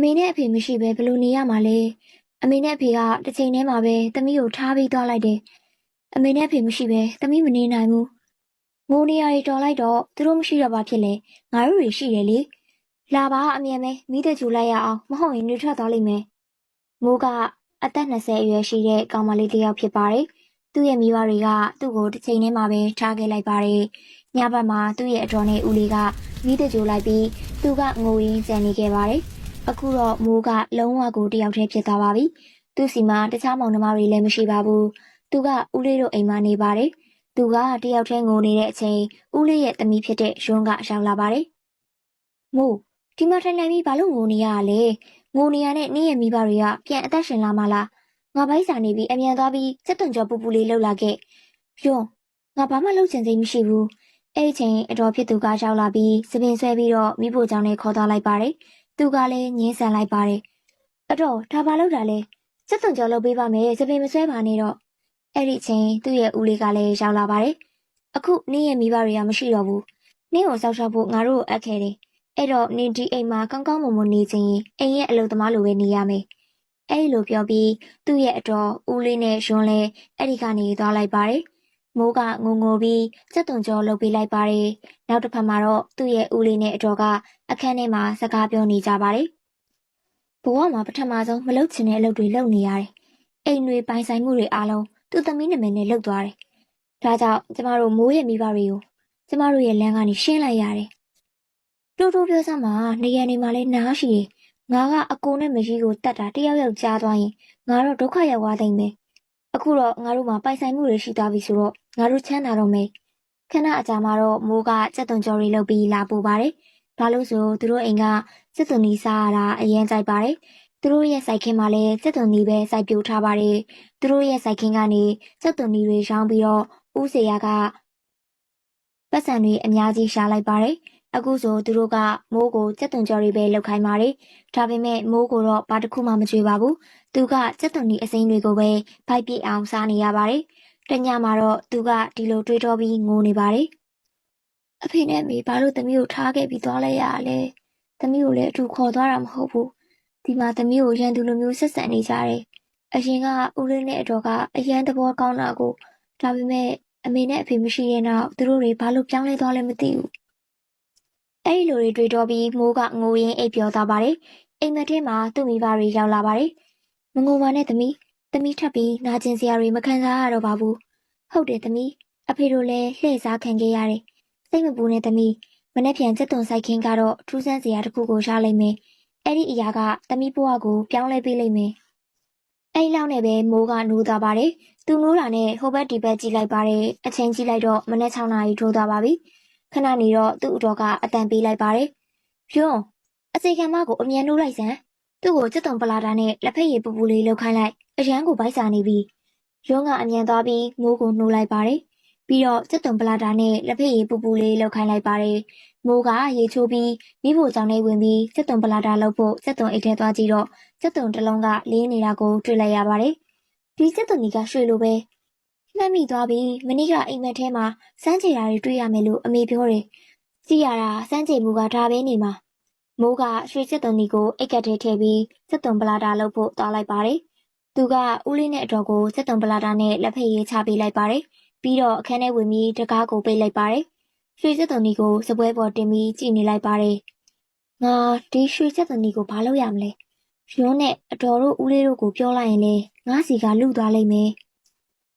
မေနဲ့အဖေမရှိဘဲဘယ်လိုနေရမှာလဲအမေနဲ့အဖေကတစ်ချိန်တည်းမှာပဲသမီးကိုထားပြီးသွားလိုက်တယ်အမေနဲ့အဖေမရှိဘဲသမီးမနေနိုင်ဘူးငိုနေရတွေတော်လိုက်တော့သူတို့မရှိတော့ဘာဖြစ်လဲငါတို့တွေရှိတယ်လေလာပါအမြန်ပဲမိသက်ကြူလိုက်ရအောင်မဟုတ်ရင်နေထွက်သွားလိမ့်မယ်မိုးကအသက်20အရွယ်ရှိတဲ့ကောင်မလေးတစ်ယောက်ဖြစ်ပါတယ်သူ့ရဲ့မိဘတွေကသူ့ကိုတစ်ချိန်တည်းမှာပဲထားခဲ့လိုက်ပါတယ်ညဘက်မှာသူ့ရဲ့အတော်နဲ့ဦးလေးကမိသက်ကြူလိုက်ပြီးသူကငိုရင်းကြံနေခဲ့ပါတယ်အခုတော့မိုးကလုံးဝကိုတယောက်တည်းဖြစ်သွားပါပြီ။သူ့စီမှာတခြားမောင်နှမတွေလည်းမရှိပါဘူး။သူကဦးလေးတို့အိမ်မှာနေပါတယ်။သူကတယောက်တည်းငိုနေတဲ့အချိန်ဦးလေးရဲ့သမီးဖြစ်တဲ့ရွန်းကရောက်လာပါတယ်။မိုးဒီမှာထိုင်နေပြီးဘာလို့ငိုနေရလဲ။ငိုနေရတဲ့နေ့ရဲ့မိဘတွေကပြန်အသက်ရှင်လာမှလား။ငါဘိုက်စာနေပြီးအမြန်သွားပြီးစက်သွန်ကြောပူပူလေးလှုပ်လာခဲ့။ရွန်းငါဘာမှလှုပ်ချင်စိတ်မရှိဘူး။အဲ့ဒီချိန်အတော်ဖြစ်သူကရောက်လာပြီးစပင်ဆွဲပြီးတော့မိဖို့ကြောင့်လည်းခေါ်သွားလိုက်ပါတယ်။သူကလည်းငင်းဆန်လိုက်ပါတယ်။အတော့ဒါဘာလို့တာလဲ။စက်သွန်ကြောလုပ်ပေးပါမယ်စပင်မဆွဲပါနဲ့တော့။အဲ့ဒီချိန်သူ့ရဲ့ဦးလေးကလည်းရောက်လာပါတယ်။အခုနင်းရဲ့မိဘတွေကမရှိတော့ဘူး။နင်းကိုစောက်ရှောက်ဖို့ငါတို့ကိုအပ်ခဲ့တယ်။အဲ့တော့နင်းဒီအိမ်မှာကောင်းကောင်းမွန်မွန်နေချင်းအိမ်ရဲ့အလုပ်သမားလိုပဲနေရမယ်။အဲ့လိုပြောပြီးသူ့ရဲ့အတော်ဦးလေးနဲ့ရွန်းလဲအဲ့ဒီကနေသွားလိုက်ပါတယ်။မိုးကငုံငိုပြီးစက်သွန်ကြောလုပ်ပေးလိုက်ပါတယ်။နောက်တစ်ဖက်မှာတော့သူ့ရဲ့ဦးလေးနဲ့အတော်ကအခန်းထဲမှာစကားပြောနေကြပါတယ်။ဘဝမှာပထမဆုံးမလုပ်ချင်တဲ့အလုပ်တွေလုပ်နေရတယ်။အိမ်တွေပိုင်ဆိုင်မှုတွေအားလုံးသူ့သမီးနာမည်နဲ့လုပ်သွားတယ်။ဒါကြောင့်ကျမတို့မိုးရဲ့မိဘတွေကိုကျမတို့ရဲ့လမ်းကနေရှင်းလိုက်ရတယ်။တူတူပြောစမ်းမှာနေရနေမှာလဲနားရှိတယ်။ငါကအကိုနဲ့မကြီးကိုတတ်တာတယောက်ယောက်ကြားသွားရင်ငါတော့ဒုက္ခရောက်သွားသိမ့်မယ်။အခုတော့ငါတို့မှာပိုင်ဆိုင်မှုတွေရှိသွားပြီဆိုတော့ငါတို့ချမ်းသာတော့မယ်။ခဏအကြာမှာတော့မိုးကစက်သွန်ကြော်တွေလုပ်ပြီးလာပို့ပါတယ်။ဘာလို့ဆိုသူတို့အိမ်ကစက်သွန်နီးစားရတာအရင်ကြိုက်ပါတယ်။သူတို့ရဲ့စိုက်ခင်းမှာလည်းစက်သွန်နီးပဲစိုက်ပျိုးထားပါတယ်။သူတို့ရဲ့စိုက်ခင်းကနေစက်သွန်နီးတွေရောင်းပြီးတော့ဦးစေရကပတ်စံတွေအများကြီးရှာလိုက်ပါတယ်။အခုဆိုသူတို့ကမိုးကိုစက်သွန်ကြော်တွေပဲလုပ်ခိုင်းပါတယ်။ဒါပေမဲ့မိုးကိုတော့ဘာတစ်ခုမှမကြွေပါဘူး။သူကစက်သွန်နီးအစိမ်းတွေကိုပဲဖိုက်ပြစ်အောင်စားနေရပါတယ်။တညမှာတော့သူကဒီလိုတွေးတောပြီးငိုနေပါတယ်။အဖေနဲ့မေဘာလို့သမီးကိုထားခဲ့ပြီးသွားလိုက်ရလဲ။သမီးကိုလည်းအတူခေါ်သွားတာမဟုတ်ဘူး။ဒီမှာသမီးကိုရန်သူလိုမျိုးဆက်ဆံနေကြတယ်။အရင်ကဦးလေးနဲ့အတော်ကအရန်သဘောကောင်းတာကိုဒါပေမဲ့အမေနဲ့အဖေမရှိတဲ့နောက်သူတို့တွေဘာလို့ပြောင်းလဲသွားလဲမသိဘူး။အဲ့ဒီလိုတွေတွေးတောပြီးမိုးကငိုရင်းအိပ်ပျော်သွားပါတယ်။အိမ်မက်ထဲမှာသူ့မိဘတွေရောက်လာပါတယ်။မငိုပါနဲ့သမီးထပ်ပြီးနာကျင်စရာတွေမခံစားရတော့ပါဘူး။ဟုတ်တယ်သမီးအဖေတို့လည်းလှည့်စားခံခဲ့ရတယ်။စိတ်မပူနဲ့သမီးမနေ့ပြန်စက်သွန်ဆိုင်ခင်းကတော့ထူးဆန်းစရာတစ်ခုကိုရလိမ့်မယ်။အဲ့ဒီအရာကသမီးဘဝကိုပြောင်းလဲပေးလိမ့်မယ်။အဲ့လောက်နဲ့ပဲမိုးကနိုးသွားပါတယ်။သူနိုးတာနဲ့ဟိုဘက်ဒီဘက်ကြည့်လိုက်ပါတယ်။အချိန်ကြည့်လိုက်တော့မနေ့6နာရီထိုးသွားပါပြီ။ခဏနေတော့သူ့အတော်ကအတန်ပေးလိုက်ပါတယ်။ယွန်းအစိခံမကိုအမြန်နိုးလိုက်စမ်း။သူ့ကိုစက်သွန်ပလာတာနဲ့လက်ဖက်ရည်ပူပူလေးလှုပ်ခိုင်းလိုက်။အရန်ကိုဗိုက်စာနေပြီ။ယွန်းကအမြန်သွားပြီးမိုးကိုနှိုးလိုက်ပါတယ်။ပြီးတော့စက်သွန်ပလာတာနဲ့လက်ဖက်ရည်ပူပူလေးလှုပ်ခိုင်းလိုက်ပါတယ်။မိုးကရေချိုးပြီးမိဖို့ကြောင့်လေးဝင်ပြီးစက်သွန်ပလာတာလှုပ်ဖို့စက်သွန်အိတ်ထဲသွားကြည့်တော့စက်သွန်တစ်လုံးကလင်းနေတာကိုတွေ့လိုက်ရပါတယ်။ဒီစက်သွန်ကြီးကရွှေလိုပဲမှတ်မိသွားပြီးမနေ့ကအိမ်မက်ထဲမှာစမ်းချေတာတွေတွေ့ရမယ်လို့အမေပြောတယ်။ကြည့်ရတာစမ်းချေမှုကဒါပဲနေမှာ။မိုးကရွှေစက်သွန်ကြီးကိုအိတ်ကက်ထဲထည့်ပြီးစက်သွန်ပလာတာလှုပ်ဖို့သွားလိုက်ပါတယ်။သူကဦးလေးနဲ့အတော်ကိုစက်သွန်ပလာတာနဲ့လက်ဖက်ရည်ချပေးလိုက်ပါတယ်။ပြီးတော့အခန်းထဲဝင်ပြီးတကားကိုပိတ်လိုက်ပါတယ်။ရွှေစက်သွန်ကြီးကိုစပွဲပေါ်တင်ပြီးကြည့်နေလိုက်ပါတယ်။ငါဒီရွှေစက်သွန်ကြီးကိုဘာလုပ်ရမလဲ။ရွန်းနဲ့အတော်တို့ဦးလေးတို့ကိုပြောလိုက်ရင်လေငါစီကလူသွားလိမ့်မယ်။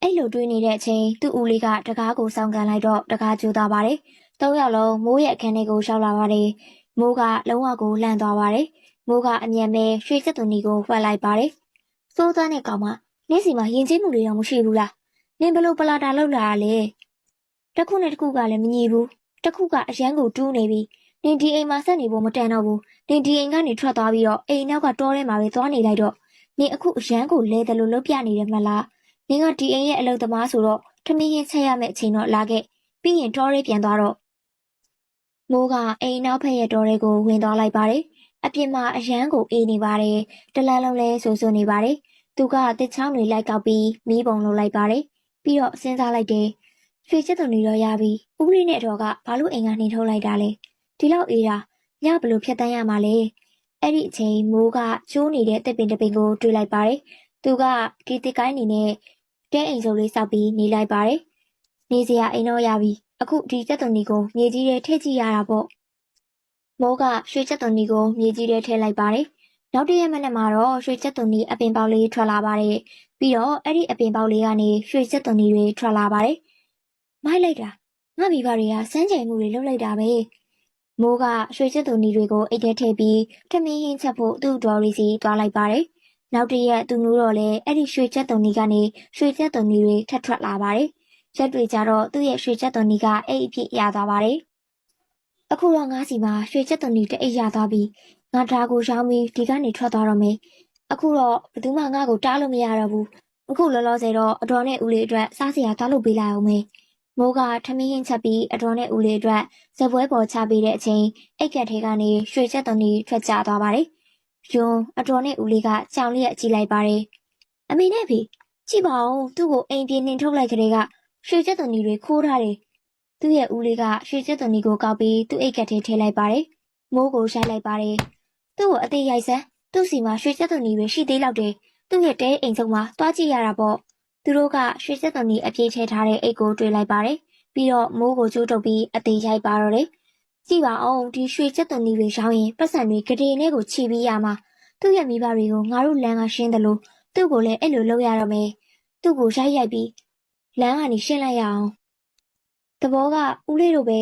အဲ့လိုတွေးနေတဲ့အချိန်သူ့ဦးလေးကတကားကိုစောင့်ကန်လိုက်တော့တကားကျိုးသွားပါတယ်။၃ယောက်လုံးမိုးရဲ့အခန်းထဲကိုရောက်လာပါတယ်။မိုးကလုံးဝကိုလှန့်သွားပါတယ်။မိုးကအမြန်ပဲရွှေစက်သွန်ကြီးကိုဝှက်လိုက်ပါတယ်။စိုးသွမ်းတဲ့ကောင်မနင်းစီမှာရင်ကျေးမှုတွေတော့မရှိဘူးလား။နင်းဘလို့ပလာတာလောက်လာတာလေ။တစ်ခုနဲ့တစ်ခုကလည်းမညီဘူး။တစ်ခုကအရန်ကိုတူးနေပြီ။နင်းဒီအိမ်မှာဆက်နေဖို့မတန်တော့ဘူး။နင်းဒီအိမ်ကနေထွက်သွားပြီးတော့အိမ်နောက်ကတောထဲမှာပဲသွားနေလိုက်တော့နင်းအခုအရန်ကိုလဲတယ်လို့လုပ်ပြနေတယ်မလား။နင်းကဒီအိမ်ရဲ့အလုပ်သမားဆိုတော့ထမင်းရင်ချက်ရမယ့်အချိန်တော့လာခဲ့ပြီးရင်တောထဲပြန်သွားတော့မိုးကအိမ်နောက်ဖက်ရဲ့တောထဲကိုဝင်သွားလိုက်ပါတယ်အပြင်မှာအရန်ကိုအေးနေပါတယ်တလန်းလုံးလဲဆူဆူနေပါတယ်သူကတစ်ချောင်းတွေလိုက်ကောက်ပြီးမီးပုံလုပ်လိုက်ပါတယ်ပြီးတော့စဉ်းစားလိုက်တယ်ရွှေချစ်သူတွေတော့ရပြီဦးလေးနဲ့တော့ကဘာလို့အိမ်ကနှင်ထုတ်လိုက်တာလဲဒီလောက်အေးတာညဘလို့ဖြတ်တန်းရမှာလဲ အဲ့ဒီအချိန်မိုးကကျိုးနေတဲ့တစ်ပင်တစ်ပင်ကိုတွေ့လိုက်ပါတယ်။သူကဒီတစ်ကိုင်းနေနဲ့တဲအိမ်စုံလေးစောက်ပြီးနေလိုက်ပါတယ်။နေစရာအိမ်တော့ရပြီ။အခုဒီကြက်သွန်နီကိုမြေကြီးထဲထည့်ကြည့်ရတာပေါ့။မိုးကရွှေကြက်သွန်နီကိုမြေကြီးထဲထည့်လိုက်ပါတယ်။နောက်တစ်ရက်မနက်မှာတော့ရွှေကြက်သွန်နီအပင်ပေါက်လေးထွက်လာပါတယ်။ပြီးတော့အဲ့ဒီအပင်ပေါက်လေးကနေရွှေကြက်သွန်နီတွေထွက်လာပါတယ်။မိုက်လိုက်တာငါမိဘတွေကစမ်းကြိမ်မှုတွေလုပ်လိုက်တာပဲ။မိုးကရွှေကြက်သွန်နီတွေကိုအိတ်ထဲထည့်ပြီးထမင်းဟင်းချက်ဖို့သူ့တော်ရီစီသွားလိုက်ပါတယ်။နောက်တစ်ရက်သူ့မျိုးတော့လည်းအဲ့ဒီရွှေကြက်သွန်နီကနေရွှေကြက်သွန်နီတွေထပ်ထွက်လာပါတယ်။ရက်တွေကြတော့သူ့ရဲ့ရွှေကြက်သွန်နီကအိတ်အဖြစ်ရသွားပါတယ်။အခုတော့ငါးစီမှာရွှေကြက်သွန်နီတအိတ်ရသွားပြီးငါဒါကိုရောင်းပြီးဒီကနေထွက်သွားတော့မယ်။အခုတော့ဘယ်သူမှငါ့ကိုတားလို့မရတော့ဘူး။အခုလောလောဆယ်တော့အတော်နဲ့ဦးလေးအတွက်စားစရာတောက်လုပ်ပေးလိုက်အောင်မယ်။မိုးကထမင်းဟင်းချက်ပြီးအတော်နဲ့ဦးလေးအတွက်ဇပွဲပေါ်ချပေးတဲ့အချိန်အိတ်ကက်ထဲကနေရွှေကြက်သွန်နီထွက်ကျသွားပါတယ်။ယွန်းအတော်နဲ့ဦးလေးကကြောင်လျက်ကြည့်လိုက်ပါတယ်။အမေနဲ့ဖေကြည့်ပါဦးသူ့ကိုအိမ်ပြေနှင်ထုတ်လိုက်ကြတဲ့ကရွှေကြက်သွန်နီတွေခိုးထားတယ်။သူ့ရဲ့ဦးလေးကရွှေကြက်သွန်နီကိုကောက်ပြီးသူ့အိတ်ကက်ထဲထည့်လိုက်ပါတယ်။မိုးကိုရိုက်လိုက်ပါတယ်။သူ့ကိုအသေးရိုက်စမ်းသူ့စီမှာရွှေကြက်သွန်နီတွေရှိသေးလောက်တယ်။သူ့ရဲ့တဲအိမ်ဆုံးမှာတွားကြည့်ရတာပေါ့။သူတို့ကရွှေကြက်သွန်နီအပြေးချဲထားတဲ့အိတ်ကိုတွေ့လိုက်ပါတယ်။ပြီးတော့မိုးကိုကျိုးတုပ်ပြီးအသေးရိုက်ပါတော့တယ်။ကြည့်ပါအောင်ဒီရွှေကြက်သွန်နီတွေရောင်းရင်ပတ်စံတွေဂဒေနဲ့ကိုချီပြီးရမှာ။သူ့ရဲ့မိဘတွေကိုငါတို့လမ်းကရှင်းတယ်လို့သူ့ကိုလည်းအဲ့လိုလုပ်ရတော့မယ်။သူ့ကိုရိုက်ပြီးလမ်းကနေရှင်းလိုက်ရအောင်။တဘောကဦးလေးတို့ပဲ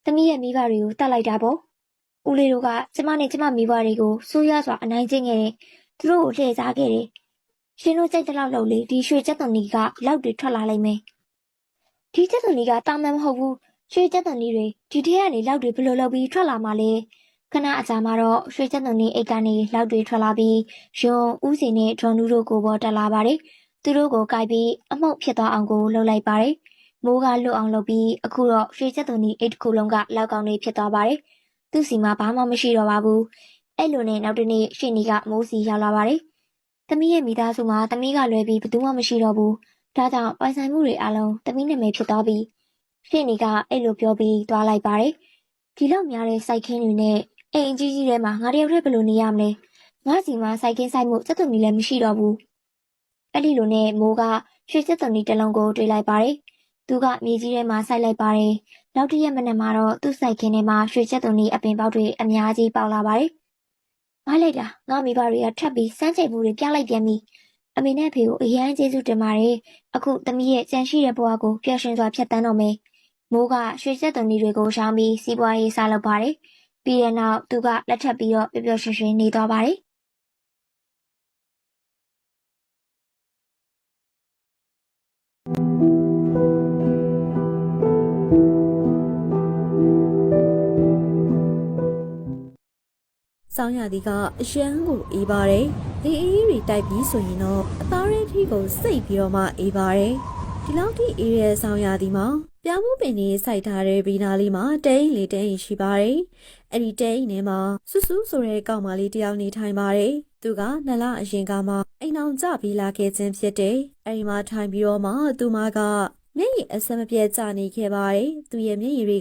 သမီးရဲ့မိဘတွေကိုတတ်လိုက်တာပေါ့။ဦးလေးတို့ကကျမနဲ့ကျမမိဘတွေကိုဆိုးရွားစွာအနိုင်ကျင့်ခဲ့တယ်။သူတို့ကိုလှည့်စားခဲ့တယ်။ရှင်တို့ကြိုက်တဲ့လောက်လုပ်လေဒီရွှေကြက်သွန်နီကလောက်တွေထွက်လာလိုက်မယ်။ဒီကြက်သွန်နီကတာမန်မဟုတ်ဘူး။ရွှေကြက်သွန်နီတွေဒီထဲကနေလောက်တွေဘယ်လိုလုပ်ပြီးထွက်လာမှလဲ။ခဏအကြာမှာတော့ရွှေကြက်သွန်နီအိတ်ကနေလောက်တွေထွက်လာပြီးယွန်းဦးစီနဲ့ဒေါ်နူးတို့ကိုပေါ်တက်လာပါတယ်။သူတို့ကိုကြိုက်ပြီးအမှုန့်ဖြစ်သွားအောင်ကိုလှုပ်လိုက်ပါတယ်။မိုးကလွတ်အောင်လုပ်ပြီးအခုတော့ရွှေကြက်သွန်နီအိတ်တစ်ခုလုံးကလောက်ကောင်လေးဖြစ်သွားပါတယ်။သူ့စီမှာဘာမှမရှိတော့ပါဘူး။အဲ့လိုနဲ့နောက်တစ်နေ့ရှေ့နီကမိုးစီရောက်လာပါတယ်။သမီးရဲ့မိသားစုမှာသမီးကလွယ်ပြီးဘယ်သူမှမရှိတော့ဘူး။ဒါကြောင့်ပိုင်ဆိုင်မှုတွေအလုံးသမီးနာမည်ဖြစ်သွားပြီးရှေ့နီကအဲ့လိုပြောပြီးသွားလိုက်ပါတယ်။ဒီလောက်များတဲ့စိုက်ခင်းတွေနဲ့အိမ်အကြီးကြီးထဲမှာငါတယောက်တည်းဘယ်လိုနေရမလဲ။ငါစီမှာစိုက်ခင်းဆိုင်မှုကြက်သွန်နီလည်းမရှိတော့ဘူး။အဲ့ဒီလိုနဲ့မိုးကရွှေကြက်သွန်နီတစ်လုံးကိုတွေးလိုက်ပါတယ်။သူကမြေကြီးထဲမှာစိုက်လိုက်ပါတယ်။နောက်တစ်ရက်မနက်မှာတော့သူ့စိုက်ခင်းထဲမှာရွှေကြက်သွန်နီအပင်ပေါက်တွေအများကြီးပေါက်လာပါတယ်။မိုက်လိုက်တာငါမိဘတွေကထပ်ပြီးစမ်းကြိမ်မှုတွေပြလိုက်ပြန်ပြီ။အမေနဲ့ဖေကိုအရန်ကျေးဇူးတင်ပါတယ်။အခုသမီးရဲ့ကြံရှိတဲ့ဘဝကိုပျော်ရွှင်စွာဖြတ်သန်းတော့မယ်။မိုးကရွှေကြက်သွန်နီတွေကိုရှောင်းပြီးစီးပွားရေးစားလုပ်ပါတယ်။ပြီးတဲ့နောက်သူကလက်ထပ်ပြီးတော့ပျော်ပျော်ရွှင်ရွှင်နေသွားပါတယ်။ဆောင်းရာသီကအရန်ကိုအေးပါတယ်။အေးတွေတိုက်ပြီးဆိုရင်တော့အသားရင်းထီကိုစိတ်ပြီးတော့မှအေးပါတယ်။ဒီလောက်ထိအေးတဲ့ဆောင်းရာသီမှာပြောင်းမှုပင်တွေစိုက်ထားတဲ့ဘီနာလေးမှာတဲအိမ်လေးတဲအိမ်ရှိပါတယ်။အဲ့ဒီတဲအိမ်ထဲမှာဆူဆူဆိုတဲ့ကောင်မလေးတယောက်နေထိုင်ပါတယ်။သူကနှစ်လအရင်ကမှအိမ်အောင်ကြပြီးလာခဲ့ခြင်းဖြစ်တယ်။အဲ့ဒီမှာထိုင်ပြီးတော့မှသူမကမျက်ရည်အဆက်မပြတ်ကျနေခဲ့ပါတယ်။သူ့ရဲ့မျက်ရည်တွေ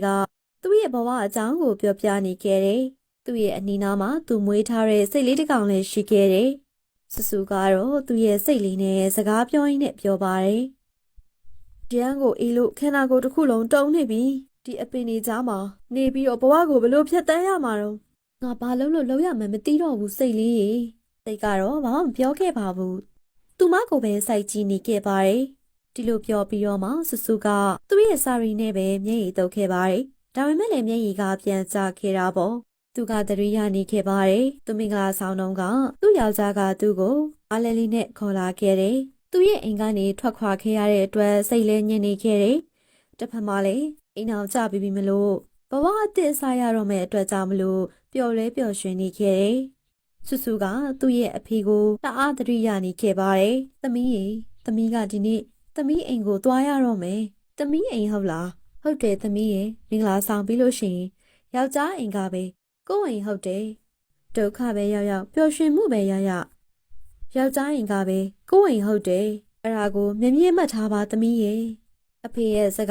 ကသူ့ရဲ့ဘဝအကြောင်းကိုပြောပြနေခဲ့တယ်။သူ့ရဲ့အနီးနားမှာသူမွေးထားတဲ့စိတ်လေးတစ်ကောင်လည်းရှိခဲ့တယ်။ဆူဆူကတော့သူ့ရဲ့စိတ်လေးနဲ့စကားပြောရင်းနဲ့ပြောပါတယ်။ဒီအန်ကိုအေးလို့ခန္ဓာကိုယ်တစ်ခုလုံးတုံနေပြီ။ဒီအပင်တွေကြားမှာနေပြီးတော့ဘဝကိုဘလို့ဖြတ်တန်းရမှာတော့ငါဘာလို့လုပ်ရမှန်းမသိတော့ဘူးစိတ်လေးရေ။စိတ်ကတော့ဘာမှမပြောခဲ့ပါဘူး။သူမကိုပဲစိုက်ကြည့်နေခဲ့ပါတယ်။ဒီလိုပြောပြီးတော့မှဆူဆူကသူ့ရဲ့စာရီနဲ့ပဲမျက်ရည်တုပ်ခဲ့ပါတယ်။ဒါပေမဲ့လည်းမျက်ရည်ကပြန်ကျခဲ့တာပေါ့။သူကသတိရနေခဲ့ပါတယ်။သူမင်္ဂလာဆောင်တုန်းကသူ့ယောက်ျားကသူ့ကိုအားလေးလေးနဲ့ခေါ်လာခဲ့တယ်။သူ့ရဲ့အိမ်ကနေထွက်ခွာခဲ့ရတဲ့အတွက်စိတ်လည်းညစ်နေခဲ့တယ်။တစ်ဖက်မှာလည်းအိမ်အောင်ကြပြီးပြီမလို့ဘဝအသစ်စားရတော့မယ့်အတွက်ကြောင့်မလို့ပျော်လဲပျော်ရွှင်နေခဲ့တယ်။ဆူဆူကသူ့ရဲ့အဖေကိုတအားသတိရနေခဲ့ပါတယ်။သမီးရေသမီးကဒီနေ့သမီးအိမ်ကိုသွားရတော့မယ်။သမီးအိမ်ဟုတ်လား။ဟုတ်တယ်သမီးရေမင်္ဂလာဆောင်ပြီးလို့ရှိရင်ယောက်ျားအိမ်ကပဲကိုယ်အိမ်ဟုတ်တယ်ဒုက္ခပဲရောက်ရောက်ပျော်ရွှင်မှုပဲရရယောက်ျားအိမ်ကပဲကိုယ်အိမ်ဟုတ်တယ်အဲ့ဒါကိုမြင်မြင်မှတ်ထားပါသမီးရဲ့အဖေရဲ့စကား